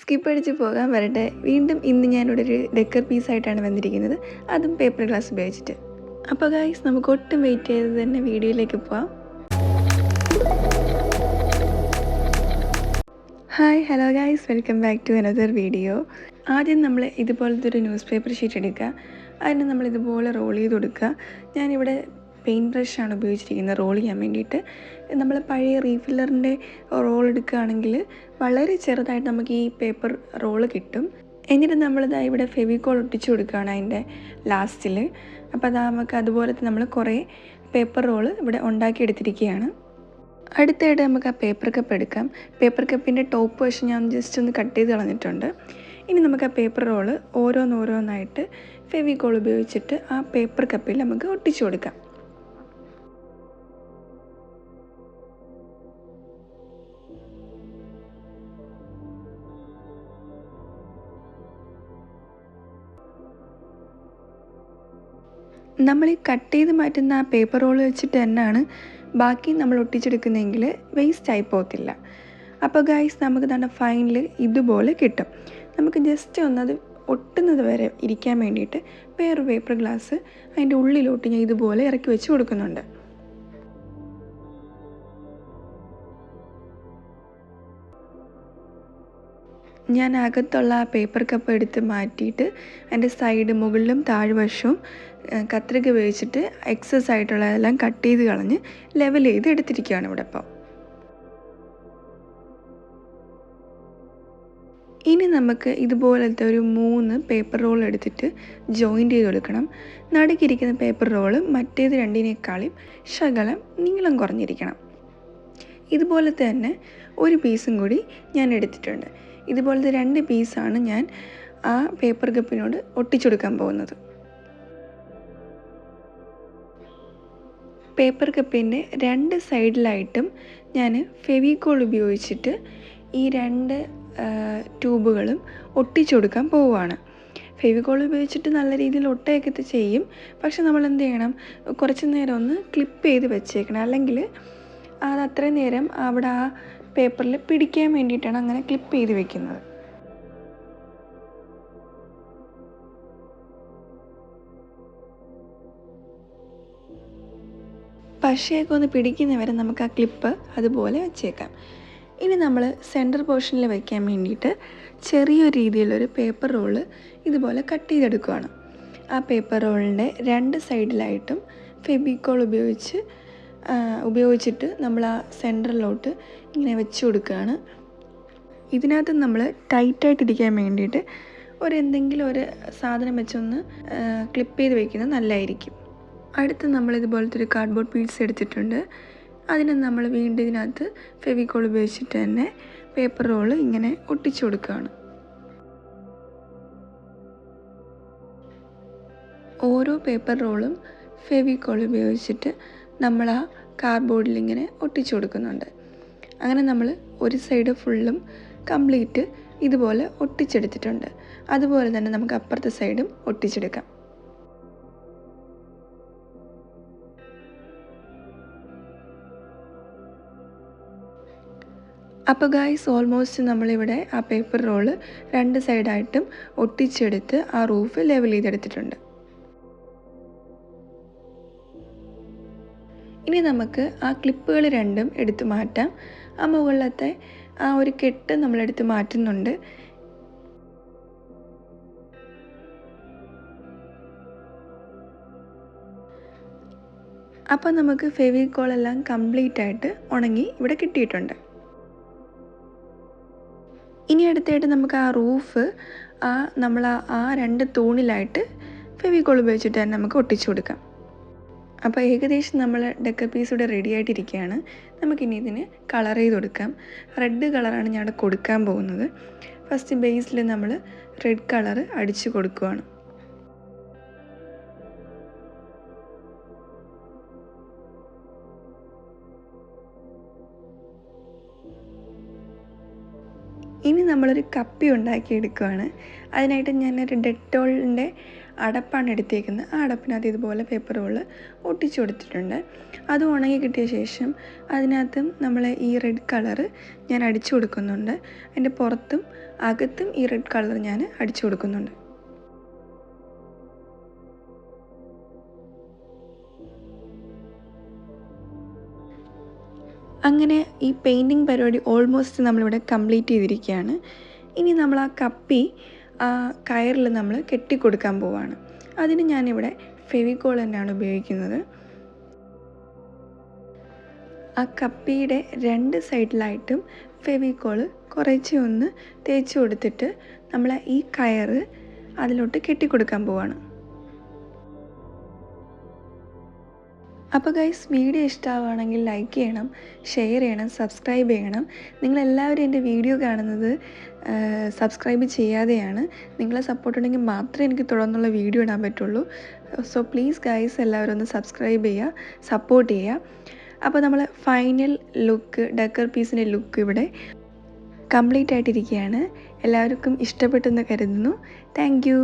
Skip അടിച്ച് പോകാൻ വരട്ടെ. വീണ്ടും ഇന്ന് ഞാനിവിടെ ഒരു ഡെക്കർ പീസായിട്ടാണ് വന്നിരിക്കുന്നത്, അതും പേപ്പർ ഗ്ലാസ് ഉപയോഗിച്ചിട്ട്. അപ്പോൾ ഗൈസ്, നമുക്ക് ഒട്ടും വെയിറ്റ് ചെയ്ത് തന്നെ വീഡിയോയിലേക്ക് പോവാം. Hi, hello guys, welcome back to another video. ആദ്യം നമ്മൾ ഇതുപോലത്തെ ഒരു ന്യൂസ് പേപ്പർ ഷീറ്റ് എടുക്കുക. അതിന് നമ്മൾ ഇതുപോലെ റോൾ ചെയ്ത് കൊടുക്കുക. ഞാനിവിടെ പെയിൻറ്റ് ബ്രഷാണ് ഉപയോഗിച്ചിരിക്കുന്നത് റോൾ ചെയ്യാൻ വേണ്ടിയിട്ട്. നമ്മൾ പഴയ റീഫില്ലറിൻ്റെ റോൾ എടുക്കുകയാണെങ്കിൽ വളരെ ചെറുതായിട്ട് നമുക്ക് ഈ പേപ്പർ റോള് കിട്ടും. എന്നിട്ട് നമ്മളിതാ ഇവിടെ ഫെവിക്കോൾ ഒട്ടിച്ചു കൊടുക്കുകയാണ് അതിൻ്റെ ലാസ്റ്റിൽ. അപ്പോൾ അതാ നമുക്ക് അതുപോലത്തെ നമ്മൾ കുറേ പേപ്പർ റോള് ഇവിടെ ഉണ്ടാക്കിയെടുത്തിരിക്കുകയാണ്. അടുത്തായിട്ട് നമുക്ക് ആ പേപ്പർ കപ്പ് എടുക്കാം. പേപ്പർ കപ്പിൻ്റെ ടോപ്പ് വശം ഞാൻ ജസ്റ്റ് ഒന്ന് കട്ട് ചെയ്ത് കളഞ്ഞിട്ടുണ്ട്. ഇനി നമുക്ക് ആ പേപ്പർ റോള് ഓരോന്നോരോന്നായിട്ട് ഫെവിക്കോൾ ഉപയോഗിച്ചിട്ട് ആ പേപ്പർ കപ്പിൽ നമുക്ക് ഒട്ടിച്ചു കൊടുക്കാം. നമ്മൾ ഈ കട്ട് ചെയ്ത് മാറ്റുന്ന ആ പേപ്പർ റോൾ വെച്ചിട്ട് തന്നെയാണ് ബാക്കി നമ്മൾ ഒട്ടിച്ചെടുക്കുന്നതെങ്കിൽ വേസ്റ്റ് ആയി പോകത്തില്ല. അപ്പോൾ ഗൈസ്, നമുക്ക് തന്നെ ഫൈനൽ ഇതുപോലെ കിട്ടും. നമുക്ക് ജസ്റ്റ് ഒന്നത് ഒട്ടുന്നത് വരെ ഇരിക്കാൻ വേണ്ടിയിട്ട് വേറൊരു പേപ്പർ ഗ്ലാസ് അതിൻ്റെ ഉള്ളിലോട്ട് ഞാൻ ഇതുപോലെ ഇറക്കി വെച്ച് കൊടുക്കുന്നുണ്ട്. ഞാൻ അകത്തുള്ള ആ പേപ്പർ കപ്പ് എടുത്ത് മാറ്റിയിട്ട് അതിൻ്റെ സൈഡ് മുകളിലും താഴ്വശവും കത്രിക ഉപയോഗിച്ചിട്ട് എക്സസ് ആയിട്ടുള്ളതെല്ലാം കട്ട് ചെയ്ത് കളഞ്ഞ് ലെവൽ ചെയ്ത് എടുത്തിരിക്കുകയാണ് ഇവിടെ ഇപ്പോൾ. ഇനി നമുക്ക് ഇതുപോലത്തെ ഒരു 3 പേപ്പർ റോൾ എടുത്തിട്ട് ജോയിൻ്റ് ചെയ്ത് കൊടുക്കണം. നടുക്കിരിക്കുന്ന പേപ്പർ റോള് മറ്റേത് രണ്ടിനേക്കാളും ശകലം നീളം കുറഞ്ഞിരിക്കണം. ഇതുപോലത്തെ തന്നെ ഒരു പീസും കൂടി ഞാൻ എടുത്തിട്ടുണ്ട്. ഇതുപോലത്തെ 2 പീസാണ് ഞാൻ ആ പേപ്പർ കപ്പിനോട് ഒട്ടിച്ചു കൊടുക്കാൻ പോകുന്നത്. പേപ്പർ കപ്പിൻ്റെ 2 സൈഡിലായിട്ടും ഞാൻ ഫെവിക്കോൾ ഉപയോഗിച്ചിട്ട് ഈ 2 ട്യൂബുകളും ഒട്ടിച്ചു കൊടുക്കാൻ പോവുകയാണ്. ഫെവിക്കോൾ ഉപയോഗിച്ചിട്ട് നല്ല രീതിയിൽ ഒട്ടയൊക്കെ ചെയ്യും. പക്ഷെ നമ്മൾ എന്ത് ചെയ്യണം, കുറച്ച് നേരം ഒന്ന് ക്ലിപ്പ് ചെയ്ത് വെച്ചേക്കണം. അല്ലെങ്കിൽ അത് അത്രയും നേരം അവിടെ ആ പേപ്പറിൽ പിടിക്കാൻ വേണ്ടിയിട്ടാണ് അങ്ങനെ ക്ലിപ്പ് ചെയ്ത് വെക്കുന്നത്. പശയൊക്കെ ഒന്ന് പിടിക്കുന്നവരെ നമുക്ക് ആ ക്ലിപ്പ് അതുപോലെ വെച്ചേക്കാം. ഇനി നമ്മൾ സെൻറ്റർ പോർഷനിൽ വയ്ക്കാൻ വേണ്ടിയിട്ട് ചെറിയൊരു രീതിയിലൊരു പേപ്പർ റോള് ഇതുപോലെ കട്ട് ചെയ്തെടുക്കുകയാണ്. ആ പേപ്പർ റോളിൻ്റെ 2 സൈഡിലായിട്ടും ഫെവിക്കോൾ ഉപയോഗിച്ചിട്ട് നമ്മൾ ആ സെൻറ്ററിലോട്ട് ഇങ്ങനെ വെച്ച് കൊടുക്കുകയാണ്. ഇതിനകത്ത് നമ്മൾ ടൈറ്റായിട്ടിരിക്കാൻ വേണ്ടിയിട്ട് എന്തെങ്കിലും ഒരു സാധനം വെച്ചൊന്ന് ക്ലിപ്പ് ചെയ്ത് വയ്ക്കുന്നത് നല്ലതായിരിക്കും. അടുത്ത് നമ്മൾ ഇതുപോലത്തെ ഒരു കാർഡ്ബോർഡ് പീസ് എടുത്തിട്ടുണ്ട്. അതിന് നമ്മൾ വീണ്ടും ഇതിനകത്ത് ഫെവിക്കോൾ ഉപയോഗിച്ചിട്ട് തന്നെ പേപ്പർ റോള് ഇങ്ങനെ ഒട്ടിച്ചു കൊടുക്കുകയാണ്. ഓരോ പേപ്പർ റോളും ഫെവിക്കോൾ ഉപയോഗിച്ചിട്ട് നമ്മൾ ആ കാർഡ്ബോർഡിൽ ഇങ്ങനെ ഒട്ടിച്ചു കൊടുക്കുന്നുണ്ട്. അങ്ങനെ നമ്മൾ ഒരു സൈഡ് ഫുള്ളും കംപ്ലീറ്റ് ഇതുപോലെ ഒട്ടിച്ചെടുത്തിട്ടുണ്ട്. അതുപോലെ തന്നെ നമുക്ക് അപ്പുറത്തെ സൈഡും ഒട്ടിച്ചെടുക്കാം. അപ്പോൾ ഗൈസ്, ഓൾമോസ്റ്റ് നമ്മളിവിടെ ആ പേപ്പർ റോള് 2 സൈഡായിട്ടും ഒട്ടിച്ചെടുത്ത് ആ റൂഫ് ലെവൽ ചെയ്തെടുത്തിട്ടുണ്ട്. ഇനി നമുക്ക് ആ ക്ലിപ്പുകൾ 2ഉം എടുത്ത് മാറ്റാം. ആ മുകളിലത്തെ ആ ഒരു കെട്ട് നമ്മളെടുത്ത് മാറ്റുന്നുണ്ട്. അപ്പോൾ നമുക്ക് ഫെവിക്കോളെല്ലാം കംപ്ലീറ്റ് ആയിട്ട് ഉണങ്ങി ഇവിടെ കിട്ടിയിട്ടുണ്ട്. ഇനി അടുത്തായിട്ട് നമുക്ക് ആ റൂഫ് നമ്മൾ ആ 2 തൂണിലായിട്ട് ഫെവിക്കോൾ ഉപയോഗിച്ചിട്ട് തന്നെ നമുക്ക് ഒട്ടിച്ചു കൊടുക്കാം. അപ്പോൾ ഏകദേശം നമ്മൾ ഡെക്കർ പീസ് ഇവിടെ റെഡി ആയിട്ടിരിക്കുകയാണ്. നമുക്കിനി ഇതിന് കളർ ചെയ്ത് കൊടുക്കാം. റെഡ് കളറാണ് ഞാൻ ഇവിടെ കൊടുക്കാൻ പോകുന്നത്. ഫസ്റ്റ് ബേസിൽ നമ്മൾ റെഡ് കളർ അടിച്ചു കൊടുക്കുകയാണ്. ഇനി നമ്മളൊരു കപ്പി ഉണ്ടാക്കിയെടുക്കുകയാണ്. അതിനായിട്ട് ഞാനൊരു ഡെറ്റോളിൻ്റെ അടപ്പാണ് എടുത്തേക്കുന്നത്. ആ അടപ്പിനകത്ത് ഇതുപോലെ പേപ്പർ റോള് ഒട്ടിച്ചു കൊടുത്തിട്ടുണ്ട്. അത് ഉണങ്ങി കിട്ടിയ ശേഷം അതിനകത്തും നമ്മൾ ഈ റെഡ് കളറ് ഞാൻ അടിച്ചു കൊടുക്കുന്നുണ്ട്. അതിൻ്റെ പുറത്തും അകത്തും ഈ റെഡ് കളർ ഞാൻ അടിച്ചു കൊടുക്കുന്നുണ്ട്. അങ്ങനെ ഈ പെയിൻറ്റിങ് പരിപാടി ഓൾമോസ്റ്റ് നമ്മളിവിടെ കംപ്ലീറ്റ് ചെയ്തിരിക്കുകയാണ്. ഇനി നമ്മൾ ആ കപ്പി ആ കയറിൽ നമ്മൾ കെട്ടിക്കൊടുക്കാൻ പോവുകയാണ്. അതിന് ഞാനിവിടെ ഫെവിക്കോൾ തന്നെയാണ് ഉപയോഗിക്കുന്നത്. ആ കപ്പിയുടെ 2 സൈഡിലായിട്ടും ഫെവിക്കോൾ കുറേശ്ശെ ഒന്ന് തേച്ച് കൊടുത്തിട്ട് നമ്മൾ ഈ കയറ് അതിലോട്ട് കെട്ടിക്കൊടുക്കാൻ പോവുകയാണ്. അപ്പോൾ ഗൈസ്, വീഡിയോ ഇഷ്ടമാവുകയാണെങ്കിൽ ലൈക്ക് ചെയ്യണം, ഷെയർ ചെയ്യണം, സബ്സ്ക്രൈബ് ചെയ്യണം. നിങ്ങളെല്ലാവരും എൻ്റെ വീഡിയോ കാണുന്നത് സബ്സ്ക്രൈബ് ചെയ്യാതെയാണ്. നിങ്ങളെ സപ്പോർട്ട് ഉണ്ടെങ്കിൽ മാത്രമേ എനിക്ക് തുടർന്നുള്ള വീഡിയോ ഇടാൻ പറ്റുള്ളൂ. സോ പ്ലീസ് ഗൈസ്, എല്ലാവരും ഒന്ന് സബ്സ്ക്രൈബ് ചെയ്യുക, സപ്പോർട്ട് ചെയ്യുക. അപ്പോൾ നമ്മൾ ഫൈനൽ ലുക്ക്, ഡെക്കർ പീസിൻ്റെ ലുക്ക് ഇവിടെ കംപ്ലീറ്റ് ആയിട്ടിരിക്കുകയാണ്. എല്ലാവർക്കും ഇഷ്ടപ്പെട്ടെന്ന് കരുതുന്നു. Thank you.